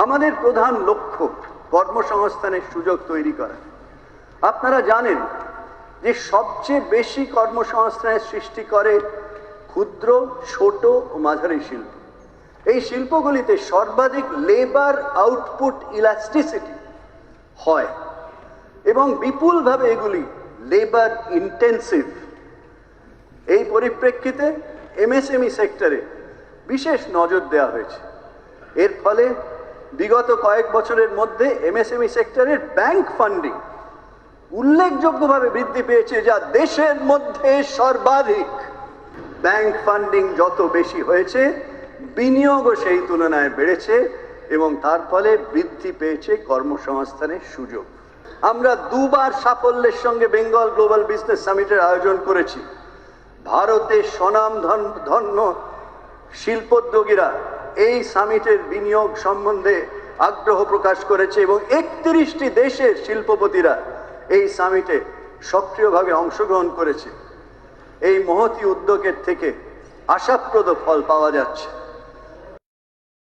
আমাদের প্রধান লক্ষ্য কর্মসংস্থানের সুযোগ তৈরি করা। আপনারা জানেন যে সবচেয়ে বেশি কর্মসংস্থানের সৃষ্টি করে ক্ষুদ্র, ছোট ও মাঝারি শিল্প। এই শিল্পগুলিতে সর্বাধিক লেবার আউটপুট ইলাস্টিসিটি হয় এবং বিপুলভাবে এগুলি লেবার ইন্টেন্সিভ। এই পরিপ্রেক্ষিতে এমএসএমই সেক্টরে বিশেষ নজর দেওয়া হয়েছে। এর ফলে বিগত কয়েক বছরের মধ্যে এমএসএমই সেক্টরের ব্যাংক ফান্ডিং উল্লেখযোগ্যভাবে বৃদ্ধি পেয়েছে, যা দেশের মধ্যে সর্বাধিক। ব্যাংক ফান্ডিং যত বেশি হয়েছে, বিনিয়োগও সেই তুলনায় বেড়েছে এবং তার ফলে বৃদ্ধি পেয়েছে কর্মসংস্থানের সুযোগ। আমরা দুবার সাফল্যের সঙ্গে বেঙ্গল গ্লোবাল বিজনেস সামিটের আয়োজন করেছি। ভারতের স্বনামধন্য শিল্পোদ্যোগীরা এই সামিটের বিনিয়োগ সম্বন্ধে আগ্রহ প্রকাশ করেছে এবং 31টি দেশের শিল্পপতিরা এই সামিটে সক্রিয়ভাবে অংশগ্রহণ করেছে। এই মহতী উদ্যোগের থেকে আশাপ্রদ ফল পাওয়া যাচ্ছে।